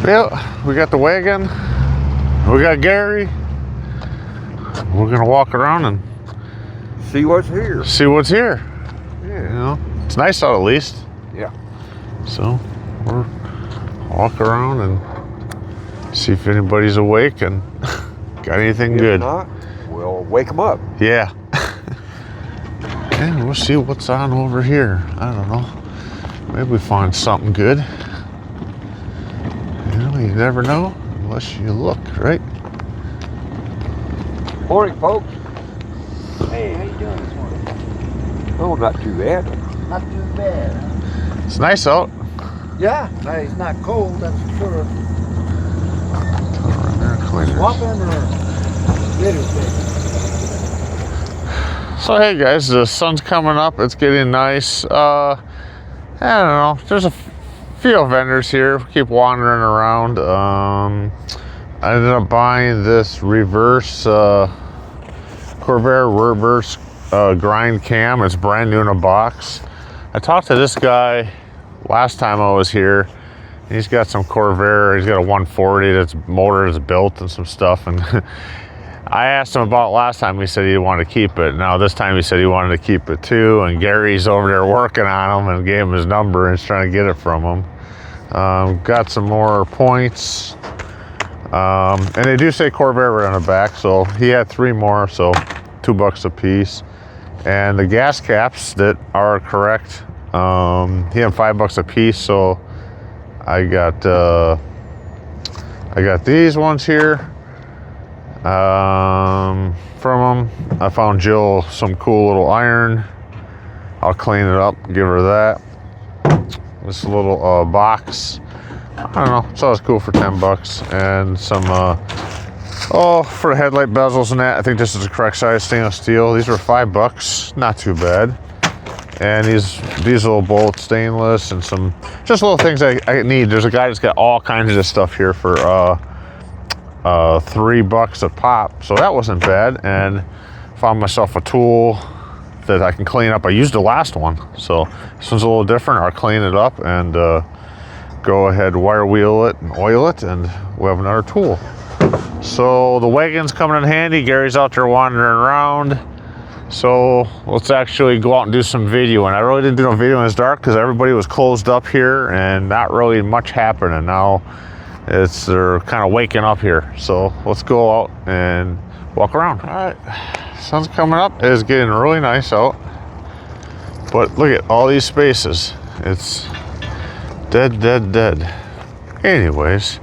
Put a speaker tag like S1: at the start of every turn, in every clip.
S1: Yeah, we got the wagon. We got Gary. We're gonna walk around and
S2: see what's here.
S1: See what's here.
S2: Yeah.
S1: You know, it's nice out at least.
S2: Yeah.
S1: So we'll walk around and see if anybody's awake and got anything good.
S2: If not, we'll wake them up.
S1: Yeah. And we'll see what's on over here. I don't know. Maybe we find something good. You know, you never know unless you look, right?
S2: Morning, folks.
S3: Hey, how you doing this morning?
S2: Oh, not too bad.
S3: Not too bad.
S1: It's nice out.
S3: Yeah, it's not cold, that's for sure.
S1: Cleaners.
S3: Swamp in or bitter thing.
S1: So hey guys, the sun's coming up. It's getting nice. I don't know. There's a few vendors here. Keep wandering around. I ended up buying this reverse Corvair reverse grind cam. It's brand new in a box. I talked to this guy last time I was here. He's got some Corvair. He's got a 140 that's motor is built and some stuff. And I asked him about last time. He said he wanted to keep it. Now this time he said he wanted to keep it too. And Gary's over there working on him and gave him his number and he's trying to get it from him. Got some more points. And they do say Corvair right on the back. So he had 3 more, so $2 a piece. And the gas caps that are correct, he had $5 a piece. So I got these ones here. From them, I found Jill some cool little iron. I'll clean it up, give her that. This little box, I don't know, it's always cool for $10. And some, for the headlight bezels and that, I think this is the correct size stainless steel. These were $5, not too bad. And these little bolts, stainless, and some just little things I need. There's a guy that's got all kinds of this stuff here for $3 a pop, so that wasn't bad. And found myself a tool that I can clean up. I used the last one, so this one's a little different. I'll clean it up and go ahead, wire wheel it and oil it, and we'll have another tool. So the wagon's coming in handy. Gary's out there wandering around, so let's actually go out and do some video. And I really didn't do no video in this dark because everybody was closed up here and not really much happening. Now they're kind of waking up here, so let's go out and walk around. All right, sun's coming up. It's getting really nice out, but look at all these spaces. It's dead. Anyways,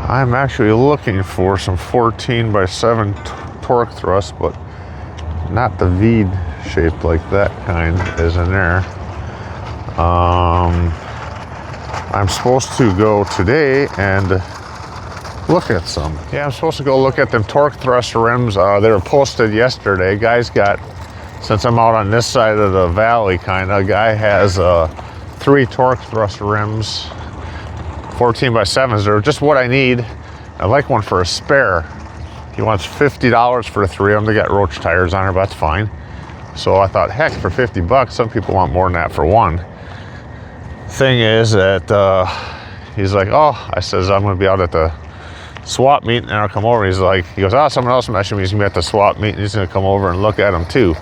S1: I'm actually looking for some 14x7 torque thrust, but not the V shaped like that kind is in there. I'm supposed to go today and look at some. Yeah, I'm supposed to go look at them torque thrust rims. They were posted yesterday. Guys got, since I'm out on this side of the valley, kind of, guy has 3 torque thrust rims, 14x7s. They're just what I need. I like one for a spare. He wants $50 for the 3 of them. They got roach tires on her, but that's fine. So I thought, heck, for $50, some people want more than that for one. Thing is that he's like, oh, I says, I'm going to be out at the swap meet, and I'll come over. He goes, oh, someone else mentioned me. He's going to be at the swap meet, and he's going to come over and look at them too.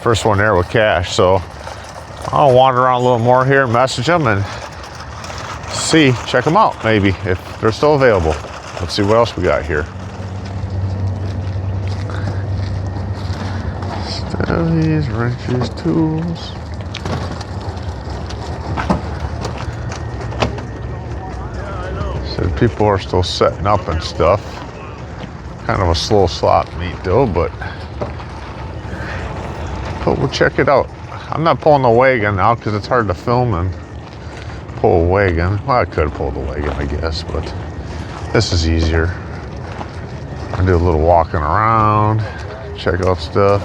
S1: First one there with cash. So I'll wander around a little more here, message them, and see, check them out maybe if they're still available. Let's see what else we got here. Steadies, wrenches, tools. So people are still setting up and stuff. Kind of a slow slot meet though, but we'll check it out. I'm not pulling the wagon out because it's hard to film and pull a wagon. Well, I could pull the wagon, I guess, but this is easier. I do a little walking around, check out stuff,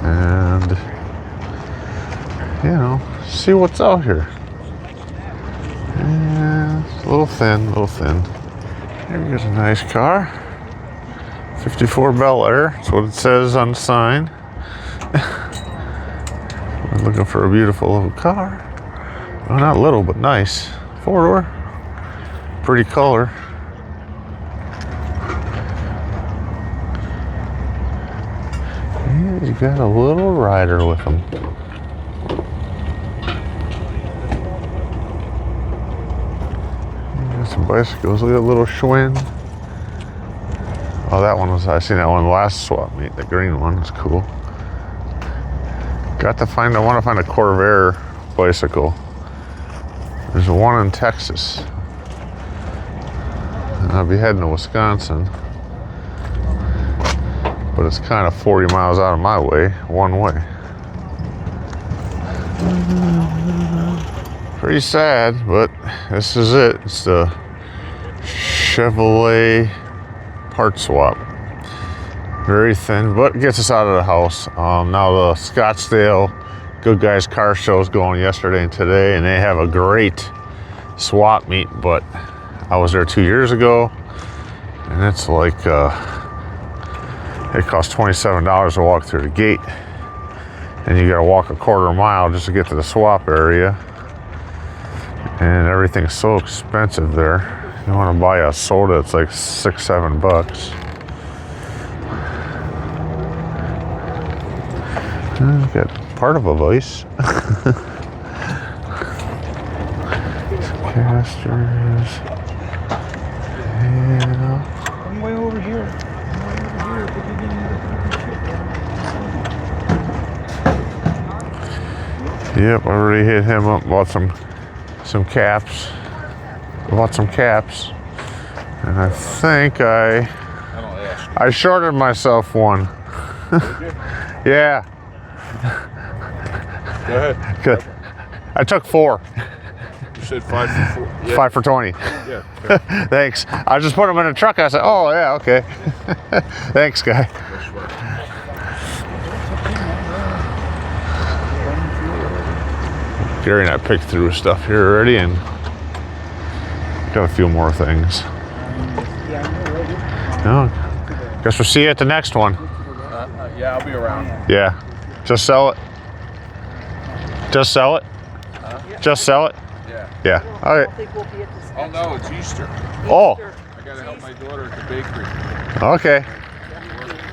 S1: and you know, see what's out here. Yeah, it's a little thin. Here's a nice car. 54 Bel Air, that's what it says on the sign. I'm looking for a beautiful little car. Well, not little, but nice. 4-door. Pretty color. Yeah, he's got a little rider with him. Got some bicycles. Look at that little Schwinn. Oh, that one was, I seen that one last swap meet. The green one was cool. I want to find a Corvair bicycle. There's one in Texas. And I'll be heading to Wisconsin. But it's kind of 40 miles out of my way, one way. Pretty sad, but this is it. It's the Chevrolet part swap. Very thin, but gets us out of the house. Now the Scottsdale Good Guys Car Show is going yesterday and today, and they have a great swap meet, but I was there 2 years ago, and it's like, it costs $27 to walk through the gate, and you gotta walk a quarter mile just to get to the swap area, and everything's so expensive there. You wanna buy a soda, it's like $6-7. Got part of a vice. Casters. Yeah.
S3: I'm way over here.
S1: Yep, I already hit him up. Bought some caps. Bought some caps, and I think I shorted myself one. Yeah.
S4: Go ahead.
S1: Good. I took 4.
S4: You said 5 for 4. Yeah.
S1: 5 for 20.
S4: Yeah. Okay.
S1: Thanks. I just put them in a truck. I said, oh yeah, okay. Thanks, guy. Gary and I picked through stuff here already and got a few more things. No, guess we'll see you at the next one.
S4: Yeah, I'll be around.
S1: Yeah. Just sell it. Just sell it. Just sell it.
S4: Yeah.
S1: Yeah. All right.
S4: Oh no, it's Easter.
S1: Oh.
S4: I gotta help my daughter at the bakery.
S1: Okay.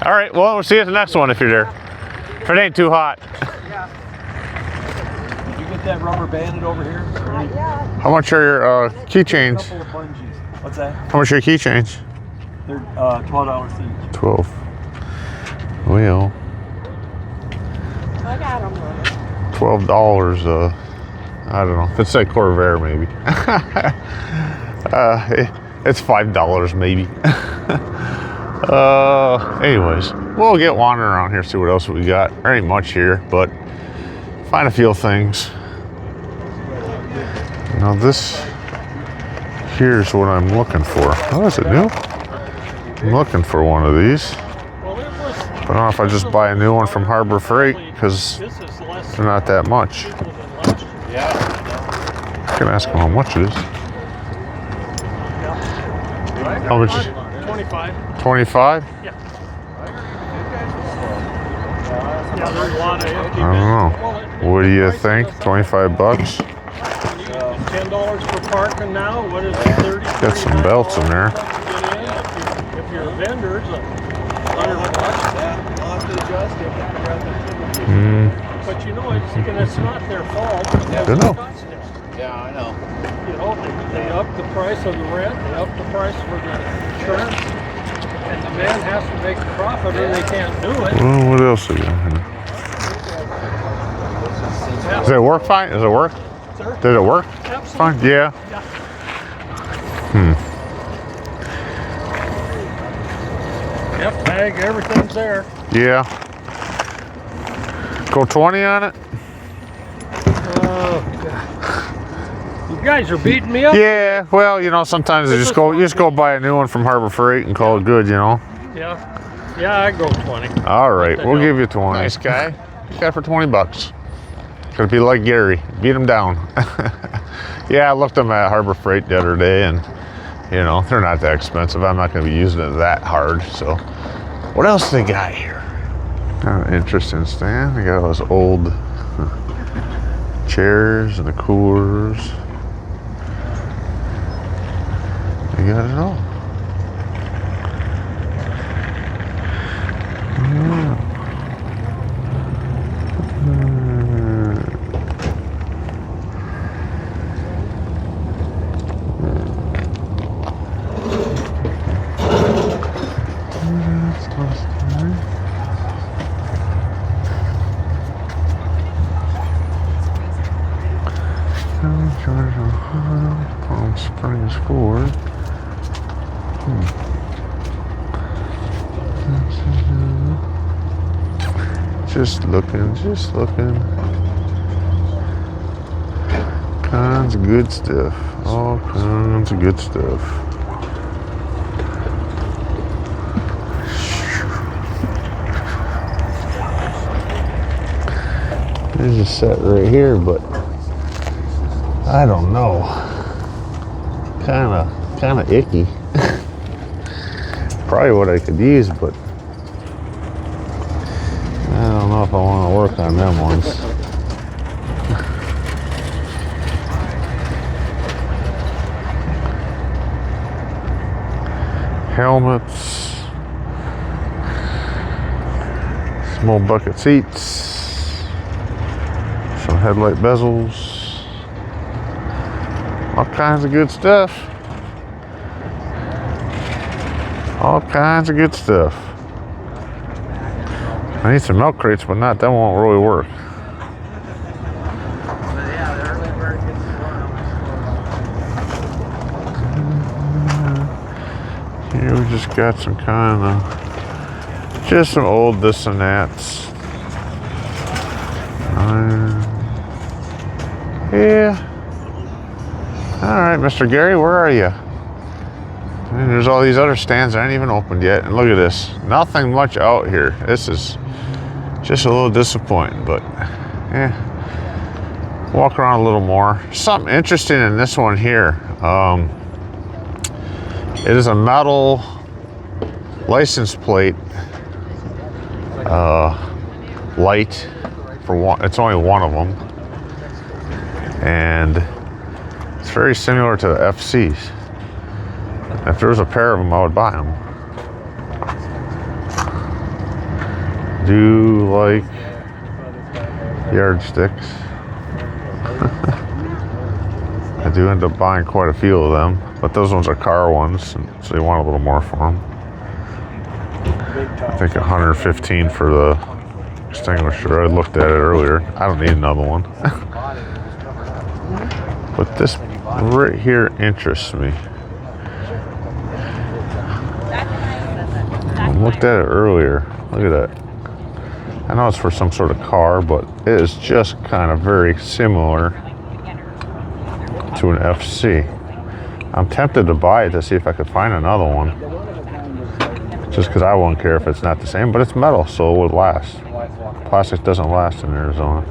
S1: All right. Well, we'll see you at the next one if you're there. If it ain't too hot.
S5: Did you get that rubber banded over here?
S1: How much are your keychains?
S5: Couple of bungees. What's that?
S1: How much are your keychains?
S5: They're $12 each.
S1: 12. Well.
S6: I got them.
S1: $12. I don't know. If it said Corvair, maybe. It's $5 maybe. Anyways, we'll get wandering around here, see what else we got. There ain't much here, but find a few things. Now this here's what I'm looking for. Oh, is it new? I'm looking for one of these. But I don't know if I just buy a new one from Harbor Freight because they're not that much. I can ask them how much it is. How much?
S5: 25.
S1: 25?
S5: Yeah. There's a lot of empty
S1: I don't know. What do you think? 25 bucks?
S5: $10 for parking now. What is it? 30?
S1: Got some belts in there.
S5: If you're a vendor, it's $100. But you know, it's not their fault.
S1: I don't know.
S4: Yeah, I know.
S5: You know, they up the price of the rent, they up the price for the insurance, and the man has to make a profit or they can't do it.
S1: Well, what else we got here? Does it work fine? Does it work?
S5: Sir?
S1: Did it work?
S5: Absolutely.
S1: Fine? Yeah.
S5: Yep, tag, everything's there.
S1: Yeah. Go 20 on it?
S5: You guys are beating me up.
S1: Yeah. Well, you know, sometimes you just go buy a new one from Harbor Freight and call it good, you know.
S5: Yeah. Yeah, I go 20.
S1: All right, we'll give you 20.
S4: Nice
S1: guy. Got it for 20 bucks. Gonna be like Gary, beat him down. Yeah, I looked them at Harbor Freight the other day, and you know they're not that expensive. I'm not gonna be using it that hard. So, what else they got here? Kind of interesting stand. They got those old chairs and the coolers. You got it all. Yeah. Palm Springs Ford. Just looking. Kinds of good stuff. All kinds of good stuff. There's a set right here, but I don't know. Kinda icky. Probably what I could use, but I don't know if I want to work on them ones. Helmets, small bucket seats, some headlight bezels, all kinds of good stuff. All kinds of good stuff. I need some milk crates, but that won't really work. Here we just got some kind of, just some old this and that's. Yeah. All right, Mr. Gary, where are you? And there's all these other stands that aren't even opened yet. And look at this. Nothing much out here. This is just a little disappointing, but yeah. Walk around a little more. Something interesting in this one here. It is a metal license plate light for one. It's only one of them, and it's very similar to the FCs. If there was a pair of them, I would buy them. Do like yardsticks. I do end up buying quite a few of them, but those ones are car ones, so you want a little more for them. I think 115 for the extinguisher. I looked at it earlier. I don't need another one. But this right here interests me. I looked at it earlier. Look at that. I know it's for some sort of car, but it is just kind of very similar to an FC. I'm tempted to buy it to see if I could find another one. Just because I won't care if it's not the same, but it's metal, so it would last. Plastic doesn't last in Arizona.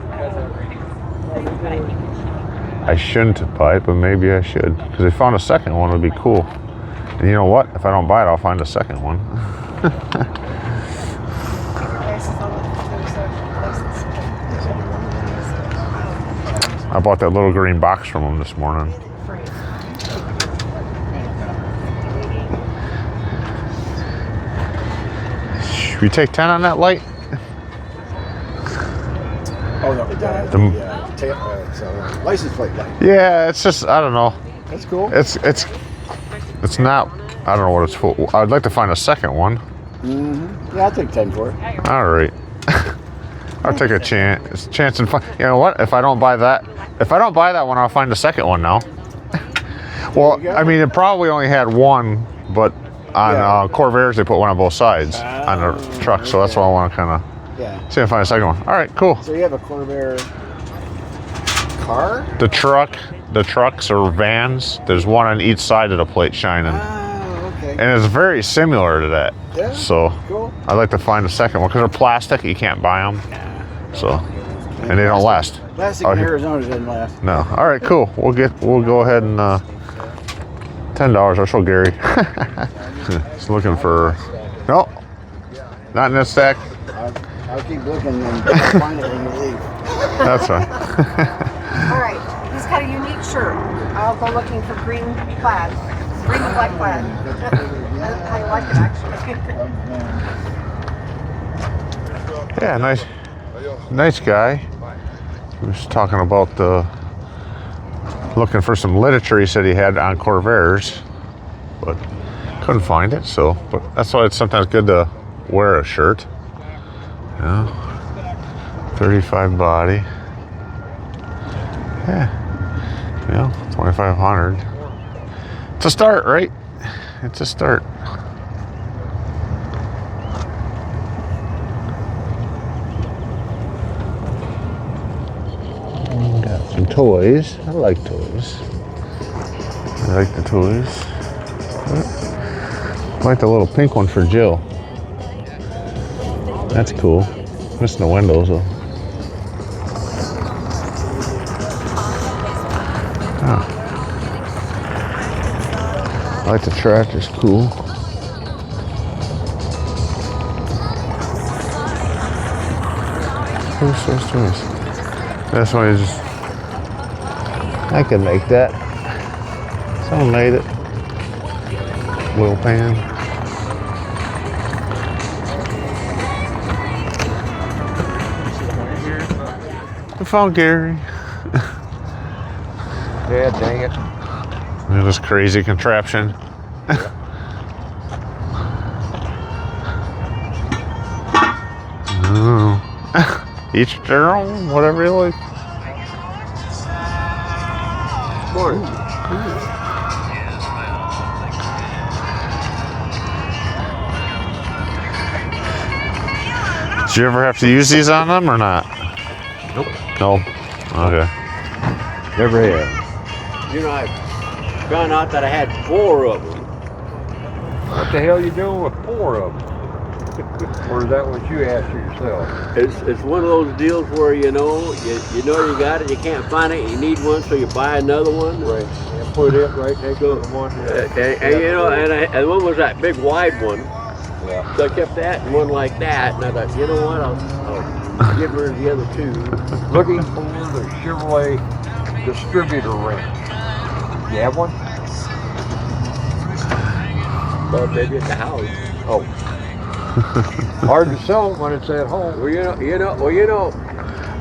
S1: I shouldn't buy it, but maybe I should. Because if I found a second one, it would be cool. And you know what? If I don't buy it, I'll find a second one. I bought that little green box from them this morning. Should we take 10 on that light?
S2: Oh, no, it's a license plate light.
S1: Yeah, it's just, I don't know.
S2: That's cool.
S1: It's not, I don't know what it's for. I'd like to find a second one.
S2: Mm-hmm. Yeah, I'll take 10 for it.
S1: All right. I'll take a chance and find. You know what? If I don't buy that one, I'll find a second one now. Well, I mean, it probably only had one, but on Corvairs they put one on both sides on the truck, so that's why I want to kind of see if I find a second one. All right, cool.
S2: So you have a Corvair car?
S1: The trucks or vans. There's one on each side of the plate shining.
S2: Oh, okay.
S1: And it's very similar to that.
S2: Yeah,
S1: so
S2: cool.
S1: I'd like to find a second one because they're plastic. You can't buy them. So, and they don't last.
S2: Plastic in Arizona doesn't last.
S1: No. All right, cool. We'll go ahead and $10. I'll show Gary. He's looking for. No, not in this stack.
S2: I'll keep looking and find it when you leave.
S1: That's fine.
S6: Sure. I'll go looking for green plaid. Green and black plaid. I like it actually.
S1: Yeah, nice guy. He was talking about looking for some literature he said he had on Corvairs, but couldn't find it. So, but that's why it's sometimes good to wear a shirt. Yeah, 35 body. Yeah, 2,500. It's a start, right? It's a start. Got some toys. I like toys. I like the toys. I like the little pink one for Jill. That's cool. Missing the windows though. Oh. I like the tractor's cool. Who's those toys? This one is. I could make that. Someone made it. Wheel pan. I found Gary.
S2: Yeah, dang it.
S1: Look at this crazy contraption. Oh. Each their own, whatever you like.
S2: Morning.
S1: Did you ever have to use these on them or not?
S2: Nope.
S1: No. Okay.
S2: Never had.
S3: You know, I found out that I had 4 of them.
S5: What the hell are you doing with 4 of them? Or is that what you asked yourself?
S3: It's one of those deals where you know you got it, you can't find it, you need one, so you buy another one.
S5: Right. And put it right next to the one.
S3: And one was that big wide one.
S5: Yeah.
S3: So I kept that and one like that, and I thought, you know what, I'll give her the other 2.
S5: Looking for the Chevrolet distributor wrench. You have one?
S3: Well, maybe at the house.
S5: Oh. Hard to sell it when it's at home.
S3: Well,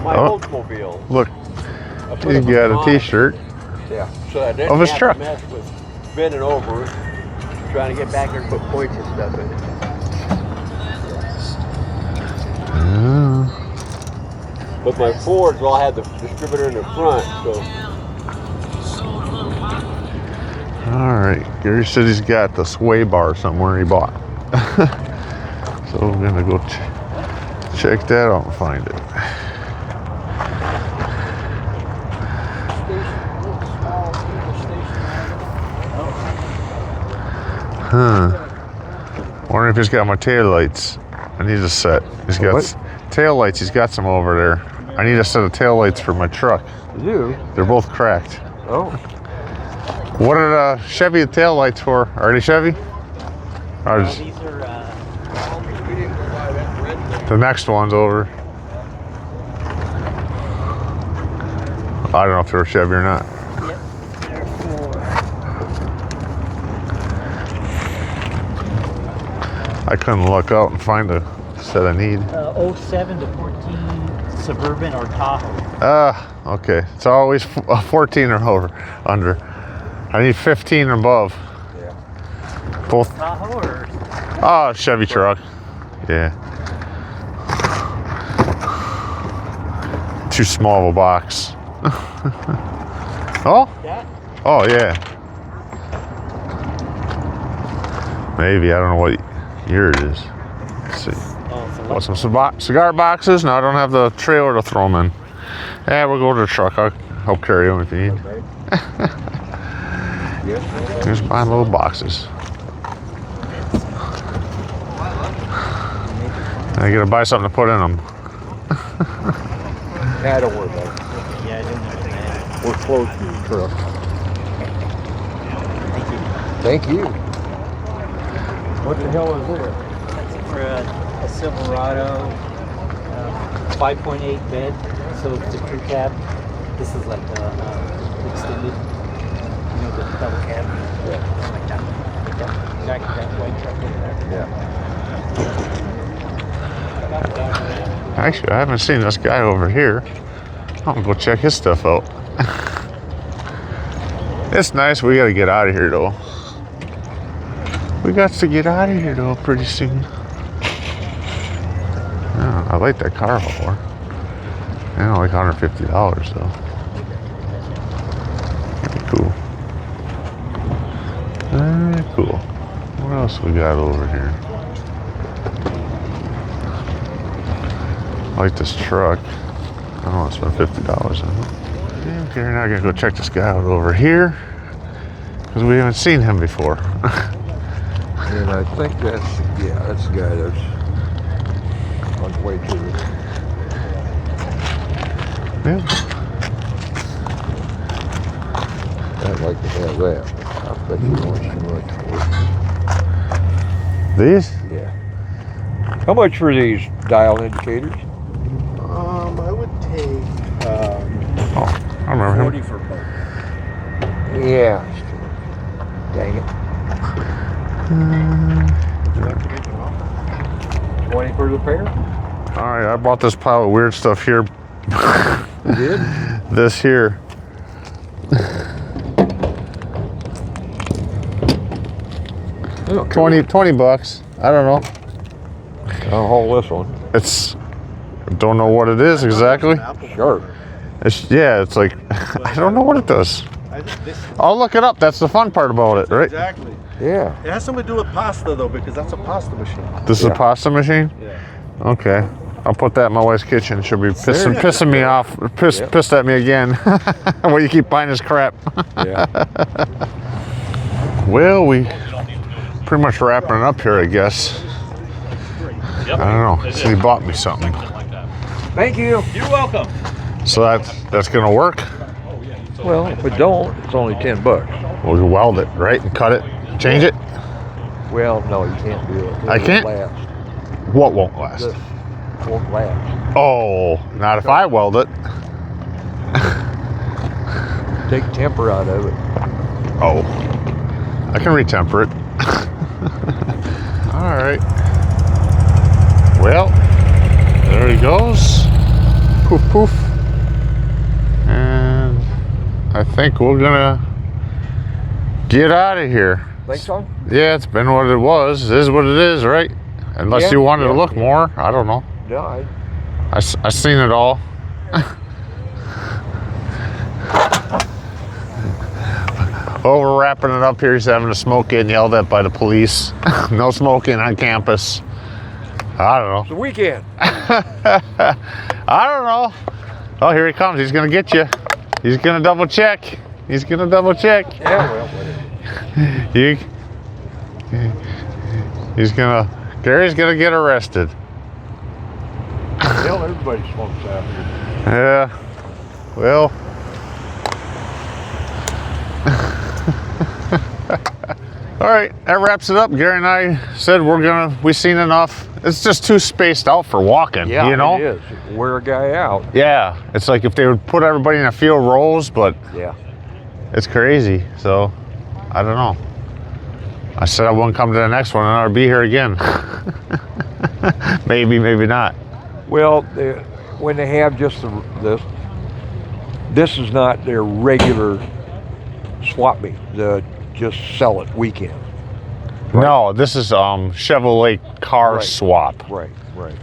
S3: my
S1: Oh.
S3: Oldsmobile.
S1: Look,
S3: I put
S1: he
S3: it
S1: got a
S3: on
S1: t-shirt.
S5: Yeah.
S3: So I didn't
S1: Of his
S3: have
S1: truck.
S3: to mess with bending over, trying to get back there and put points and stuff in it. But my Fords all had the distributor in the front, so.
S1: All right, Gary said he's got the sway bar somewhere he bought. So we're gonna go check that out and find it. Wondering if he's got my tail lights. I need a set. He's got tail lights. He's got some over there. I need a set of tail lights for my truck.
S5: You?
S1: They're both cracked.
S5: Oh.
S1: What are Chevy tail lights for? Are they Chevy? Or is-
S7: These are,
S1: the next one's over. I don't know if they're Chevy or not.
S7: they're for,
S1: I couldn't look out and find a set I need.
S7: 07 to 14 Suburban or Tahoe.
S1: Okay. It's always 14 or over, under. I need 15 and above.
S5: Yeah.
S1: Both.
S7: Tahoe or?
S1: Oh, Chevy truck. Yeah. Too small of a box. Oh?
S7: That?
S1: Oh, yeah. Maybe. I don't know what year it is. Let's see.
S7: Oh,
S1: Oh, some cigar boxes? No, I don't have the trailer to throw them in. Yeah, we'll go to the truck. I'll help carry them if you need. Just buying little boxes. I gotta buy something to put in them.
S5: Yeah, don't worry about it.
S7: yeah, I didn't know that.
S5: We're close to the truck.
S7: Thank you.
S5: Thank you. What the hell is this?
S7: That's for a Silverado 5.8 bed, so it's a crew cab. This is like a extended. You know, the double cab. Yeah. Like that. Exactly that white truck over there.
S2: Yeah.
S1: Actually, I haven't seen this guy over here. I'm gonna go check his stuff out. It's nice. We gotta get out of here though. We got to get out of here though pretty soon. Yeah, I like that car more. Yeah, like $150 though. Very cool. Very cool. What else we got over here? I like this truck. I don't want to spend $50 on it. Okay, now I'm gonna go check this guy out over here because we haven't seen him before.
S2: And I think that's the guy that's on the way to the...
S1: Yeah.
S2: I'd like to have that. I bet you want too much for
S1: These?
S2: it. Yeah. How much for these dial indicators?
S8: I would take
S1: Oh, I remember
S8: 40
S1: him.
S8: for both.
S2: Yeah. Dang it. 20 for the pair?
S1: All right, I bought this pile of weird stuff here.
S2: You did?
S1: This here.
S2: Oh,
S1: 20 bucks. I don't know.
S2: I'll haul this one.
S1: It's, don't know what it is exactly.
S2: Sure.
S1: It's like, I don't know what it does.
S8: I think this
S1: I'll look it up. That's the fun part about it, right?
S8: exactly.
S2: Yeah.
S8: It has something to do with pasta though, because that's a pasta machine.
S1: This is a pasta machine?
S8: Yeah.
S1: Okay. I'll put that in my wife's kitchen. She'll be pissing me off. Pissed at me again. Well, you keep buying this crap.
S2: Yeah.
S1: Well, we pretty much wrapping it up here, I guess. I don't know. So he bought me something.
S2: Thank you.
S7: You're welcome.
S1: So that's gonna work.
S2: Well, if we don't, it's only 10 bucks.
S1: We'll weld it, right? And cut it. Change it.
S2: Well, no, you can't do it.
S1: I can't?
S2: Last.
S1: What won't last?
S2: This won't last.
S1: Oh, not if I weld it.
S2: Take temper out of it.
S1: Oh, I can retemper it. All right. Well, there he goes. Poof, poof. And I think we're gonna get out of here.
S2: Think so?
S1: Yeah, it's been what it was. It is what it is, right? Unless
S2: Yeah,
S1: you wanted to
S2: yeah,
S1: look more. I don't know.
S2: No,
S1: I seen it all. Oh, we're wrapping it up here. He's having a smoke getting yelled at by the police. No smoking on campus. I don't know.
S2: it's the weekend.
S1: I don't know. Oh, here he comes. He's going to get you. He's going to double check. He's going to double check.
S2: Yeah, well, whatever.
S1: Gary's going to get arrested.
S2: Hell, everybody smokes out here.
S1: Yeah. Well. All right, that wraps it up. Gary and I said we've seen enough. It's just too spaced out for walking,
S2: Yeah,
S1: you know?
S2: it is. Wear a guy out.
S1: Yeah, it's like if they would put everybody in a few rows, but
S2: Yeah.
S1: it's crazy. So, I don't know. I said I wouldn't come to the next one and I'd be here again. Maybe, maybe not.
S2: Well, when they have just this is not their regular swap meet. Just sell it weekend. Right.
S1: No, this is Chevrolet car
S2: Right.
S1: swap.
S2: Right, right.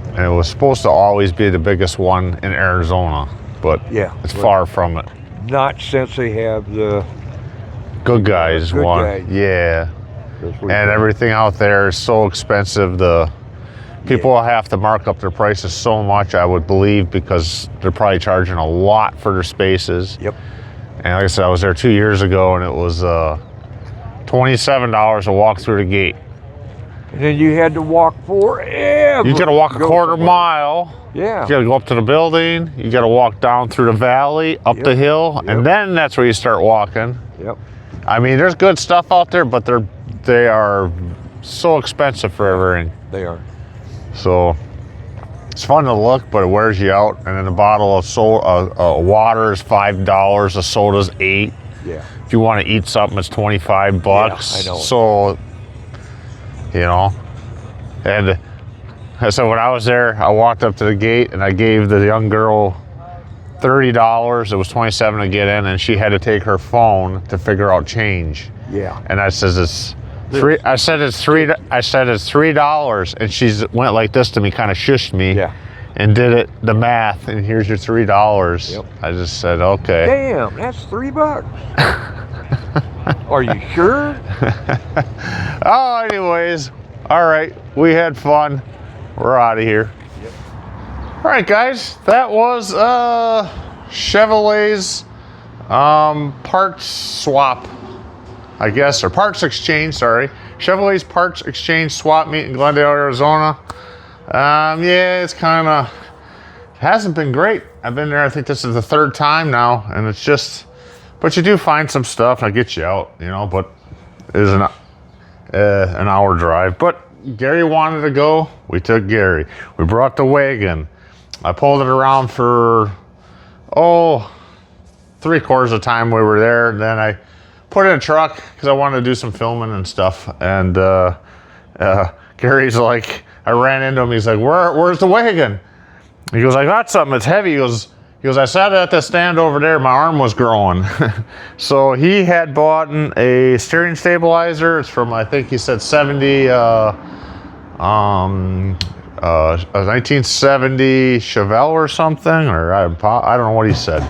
S1: And it was supposed to always be the biggest one in Arizona, but
S2: Yeah.
S1: it's
S2: right.
S1: far from it.
S2: Not since they have the
S1: Good Guys
S2: Good
S1: one.
S2: Guys.
S1: Yeah.
S2: this
S1: And
S2: weekend.
S1: everything out there is so expensive. The people will have to mark up their prices so much, I would believe, because they're probably charging a lot for their spaces.
S2: Yep.
S1: And like I said, I was there 2 years ago, and it was $27 to walk through the gate.
S2: And then you had to walk forever.
S1: You got to walk a
S2: Go
S1: quarter
S2: somewhere.
S1: mile.
S2: Yeah.
S1: You got to go up to the building. You got to walk down through the valley, up
S2: Yep.
S1: the hill,
S2: Yep.
S1: and then that's where you start walking.
S2: Yep.
S1: I mean, there's good stuff out there, but they are so expensive for everything.
S2: They are.
S1: So It's fun to look, but it wears you out. And then a bottle of water is $5. A soda's $8.
S2: Yeah.
S1: If you want to eat something, it's $25.
S2: Yeah, I know.
S1: So, you know, and so when I was there, I walked up to the gate and I gave the young girl $30. It was $27 to get in, and she had to take her phone to figure out change.
S2: Yeah.
S1: And I says it's three. I said it's $3, and she went like this to me, kind of shushed me.
S2: Yeah.
S1: And did the math, and here's your $3.
S2: Yep.
S1: I just said, okay.
S2: Damn, that's $3. Are you sure?
S1: Oh, anyways, all right, we had fun. We're out of here.
S2: Yep.
S1: All right, guys, that was Chevrolet's parts swap, I guess, or parts exchange. Sorry, Chevrolet's parts exchange swap meet in Glendale, Arizona. Yeah, it's kind of hasn't been great. I've been there. I think this is the third time now, and it's just. But you do find some stuff. I get you out, you know. But it is an hour drive. But Gary wanted to go. We took Gary. We brought the wagon. I pulled it around for 3/4 of the time we were there. And then I put it in a truck because I wanted to do some filming and stuff. And Gary's like, I ran into him. He's like, where's the wagon? He goes, I got something. It's heavy. He goes, I sat at the stand over there. My arm was growing. So he had bought a steering stabilizer. It's from, I think he said 1970 Chevelle or something, or I don't know what he said.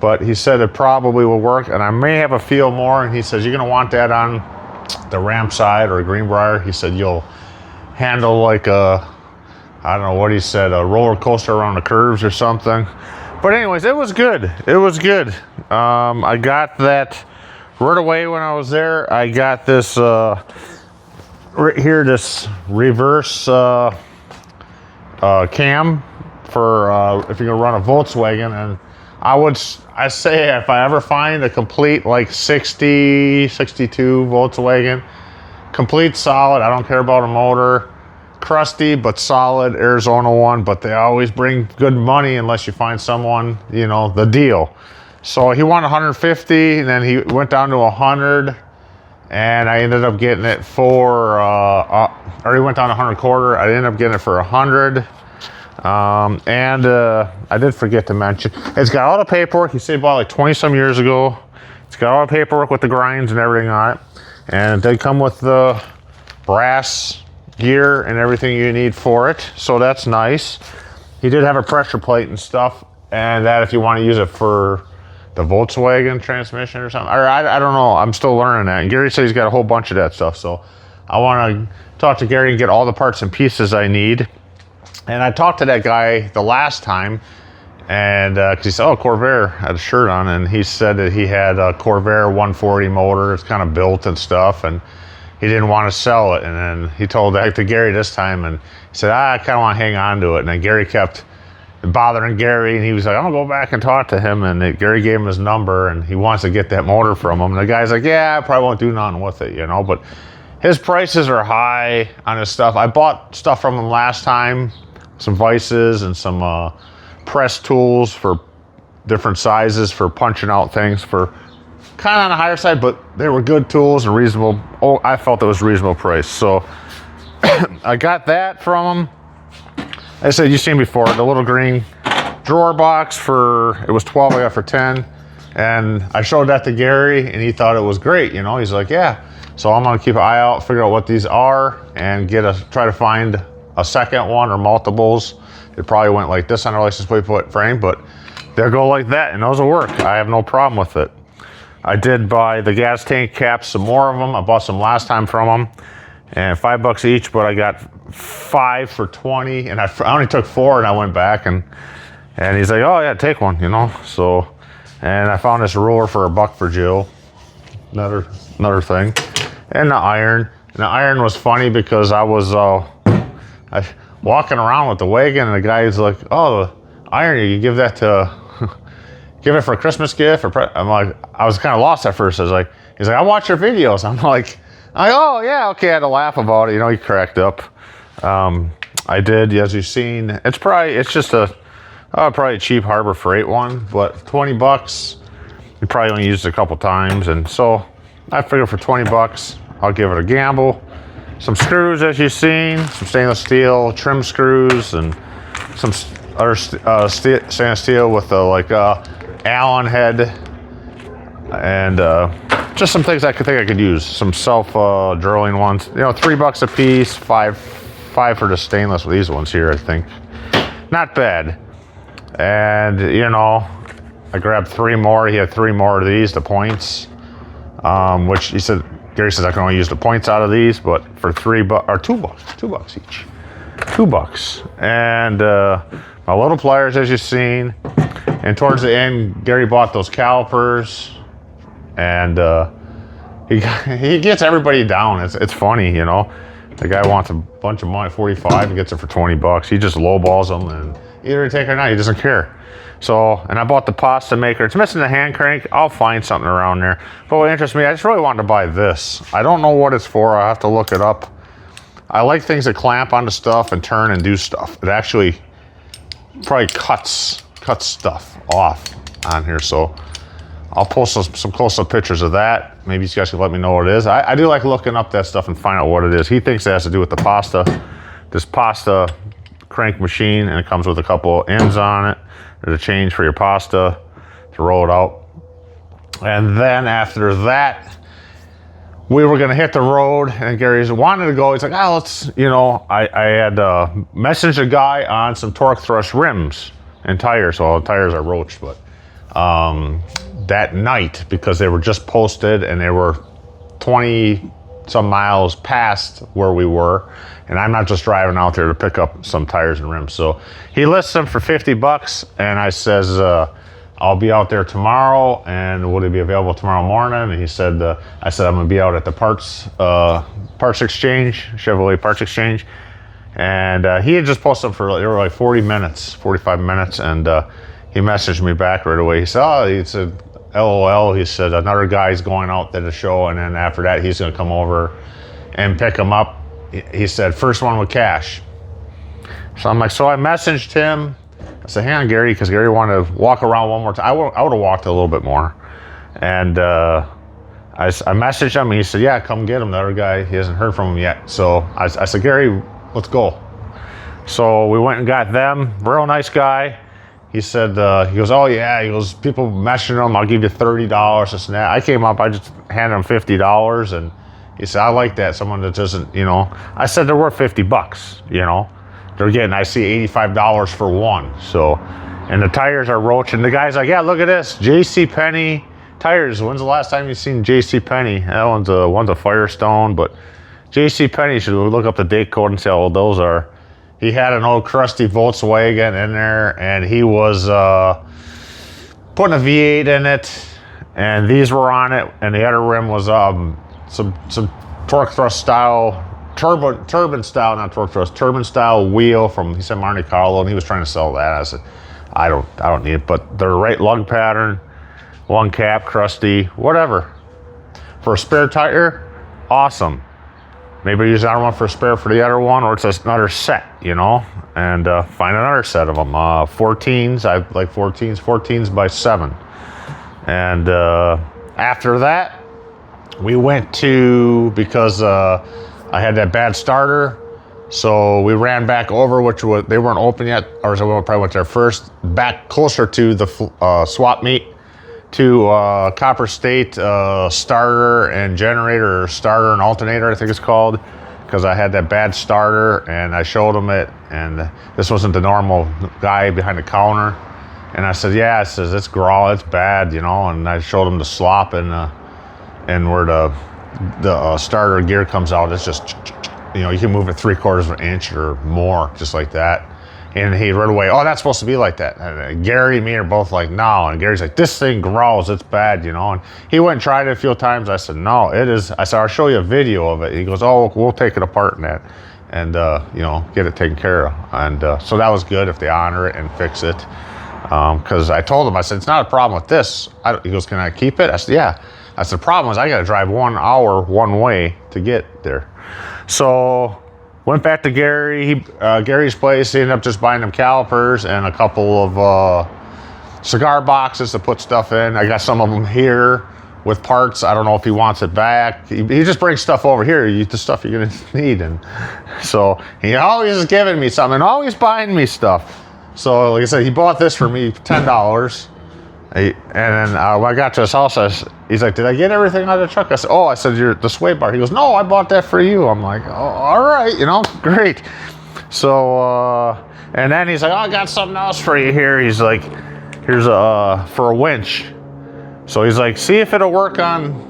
S1: But he said it probably will work, and I may have a feel more. And he says, you're going to want that on the ramp side or Greenbrier. He said, you'll handle like I don't know what he said, a roller coaster around the curves or something. But anyways, it was good. It was good. I got that right away when I was there. I got this right here, this reverse cam for if you're gonna run a Volkswagen. And I say if I ever find a complete like 62 Volkswagen, complete solid, I don't care about a motor, crusty but solid Arizona one, but they always bring good money unless you find someone, you know, the deal. So he wanted 150, and then he went down to 100, and I ended up getting it for or he went down to 100 I ended up getting it for 100. And I did forget to mention, it's got all the paperwork. He said he bought like 20 some years ago. It's got all the paperwork with the grinds and everything on it, and they come with the brass gear and everything you need for it, so that's nice. He did have a pressure plate and stuff, and that if you want to use it for the Volkswagen transmission or something, or I don't know, I'm still learning that. And Gary said he's got a whole bunch of that stuff, so I want to talk to Gary and get all the parts and pieces I need. And I talked to that guy the last time, and because he said, Corvair had a shirt on, and he said that he had a Corvair 140 motor. It's kind of built and stuff, and he didn't want to sell it. And then he told that to Gary this time, and he said, I kind of want to hang on to it. And then Gary kept bothering Gary, and he was like, I'm gonna go back and talk to him. And Gary gave him his number, and he wants to get that motor from him. And the guy's like, yeah, I probably won't do nothing with it, you know. But his prices are high on his stuff. I bought stuff from him last time, some vices and some press tools for different sizes for punching out things for kind of on the higher side, but they were good tools and reasonable. I felt it was a reasonable price. So I got that from him. I said, you've seen before, the little green drawer box it was 12, I got for 10. And I showed that to Gary, and he thought it was great, you know. He's like, yeah. So I'm gonna keep an eye out, figure out what these are, and try to find a second one or multiples. It probably went like this on our license plate frame, but they'll go like that, and those will work. I have no problem with it. I did buy the gas tank caps, some more of them. I bought some last time from them, and $5 each, but I got 5 for 20, and I only took 4, and I went back, and he's like, oh yeah, take one, you know. So, and I found this ruler for $1 for Jill. Another thing, and the iron. And the iron was funny because I was walking around with the wagon, and the guy's like, oh, the iron, you give that to give it for a Christmas gift, I'm like, I was kind of lost at first. He's like, I watch your videos. I'm like, oh yeah, okay. I had to laugh about it. You know, he cracked up. I did, as you've seen. It's just probably a cheap Harbor Freight one, but 20 bucks. You probably only used it a couple times, and so I figured for 20 bucks, I'll give it a gamble. Some screws, as you've seen, some stainless steel trim screws, and some other stainless steel with a Allen head, and just some things I think I could use. Some self drilling ones, you know, $3 a piece, five for the stainless with these ones here, I think. Not bad. And you know, I grabbed 3 more. He had 3 more of these, the points, which Gary says I can only use the points out of these, but for $2 each, $2. And my little pliers, as you've seen. And towards the end, Gary bought those calipers, and he gets everybody down. It's funny, you know. The guy wants a bunch of money, 45, and gets it for 20 bucks. He just lowballs them, and either take it or not, he doesn't care. So, and I bought the pasta maker. It's missing the hand crank. I'll find something around there. But what interests me, I just really wanted to buy this. I don't know what it's for. I have to look it up. I like things that clamp onto stuff and turn and do stuff. It actually probably cuts stuff off on here. So I'll post some close-up pictures of that. Maybe you guys can let me know what it is. I do like looking up that stuff and find out what it is. He thinks it has to do with this pasta crank machine, and it comes with a couple ends on it. There's a change for your pasta to roll it out. And then after that, we were gonna hit the road, and Gary's wanted to go. He's like, let's, you know, I had messaged a guy on some torque thrust rims and tires. Well, the tires are roached, but that night, because they were just posted and they were 20 some miles past where we were, and I'm not just driving out there to pick up some tires and rims. So he lists them for 50 bucks, and I says, I'll be out there tomorrow, and would it be available tomorrow morning? And he said, I said, I'm gonna be out at the parts exchange, Chevrolet parts exchange. And he had just posted them they were like 45 minutes, and he messaged me back right away. He said, LOL, he said, another guy's going out to the show, and then after that, he's gonna come over and pick them up. He said, first one with cash. So I'm like, so I messaged him. I said, hang on, Gary, because Gary wanted to walk around one more time. I would have walked a little bit more. And I messaged him, and he said, yeah, come get him. The other guy, he hasn't heard from him yet. So I said, Gary, let's go. So we went and got them. Real nice guy. He said, he goes, oh yeah, he goes, people messaging him, I'll give you $30, this and that. I came up, I just handed him $50, and he said, I like that, someone that doesn't, you know. I said, they're worth 50 bucks, you know. They're getting, I see $85 for one, so. And the tires are roached, and the guy's like, yeah, look at this, JCPenney tires. When's the last time you've seen JCPenney? That one's a Firestone, but JCPenney, should look up the date code and see how old those are. He had an old crusty Volkswagen in there, and he was putting a V8 in it, and these were on it, and the other rim was some torque thrust style, turbine style, not torque thrust, turbine style wheel from, he said, Monte Carlo, and he was trying to sell that. I said, I don't need it, but they're right lug pattern, one cap, crusty, whatever. For a spare tire, awesome. Maybe use that one for a spare for the other one, or it's another set, you know, and find another set of them. 14s, I like 14s by 7. And after that, we went to, because I had that bad starter, so we ran back over, they weren't open yet, or so we probably went there first, back closer to the swap meet, to Copper State starter and generator, or starter and alternator, I think it's called, because I had that bad starter, and I showed him it, and this wasn't the normal guy behind the counter, and I said, yeah, it says it's growl, it's bad, you know, and I showed him the slop and where the starter gear comes out, it's just, you know, you can move it 3/4 of an inch or more, just like that. And he right away, oh, that's supposed to be like that. And Gary and me are both like, no. And Gary's like, this thing growls, it's bad, you know. And he went and tried it a few times. I said, no, it is. I said, I'll show you a video of it. He goes, oh, we'll take it apart and that, and you know, get it taken care of. And so that was good if they honor it and fix it. Because I told him, I said, it's not a problem with this. He goes, can I keep it? I said, yeah. The problem is I got to drive 1 hour one way to get there. So Went back to Gary, Gary's place. He ended up just buying them calipers and a couple of cigar boxes to put stuff in. I got some of them here with parts. I don't know if he wants it back. He just brings stuff over here, the stuff you're gonna need. And so he always is giving me something, always buying me stuff. So like I said, he bought this for me, $10. And then when I got to his house, he's like, did I get everything out of the truck? I said, oh, I said, the sway bar. He goes, no, I bought that for you. I'm like, oh, all right, you know, great. So, and then he's like, oh, I got something else for you here. He's like, here's for a winch. So he's like, see if it'll work on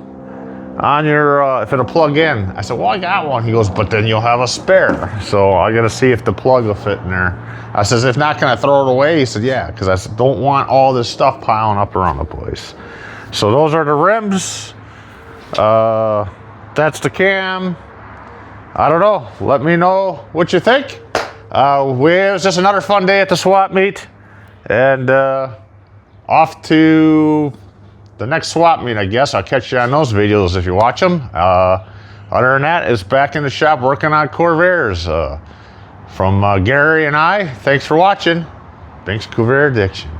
S1: your, if it'll plug in. I said, well, I got one. He goes, but then you'll have a spare. So I got to see if the plug will fit in there. I says, if not, can I throw it away? He said, yeah, because I said, don't want all this stuff piling up around the place. So those are the rims. That's the cam. I don't know. Let me know what you think. It was just another fun day at the swap meet. And off to the next swap meet, I guess. I'll catch you on those videos if you watch them. Other than that, it's back in the shop working on Corvairs. From Gary and I, thanks for watching. Bink's Corvair Addiction.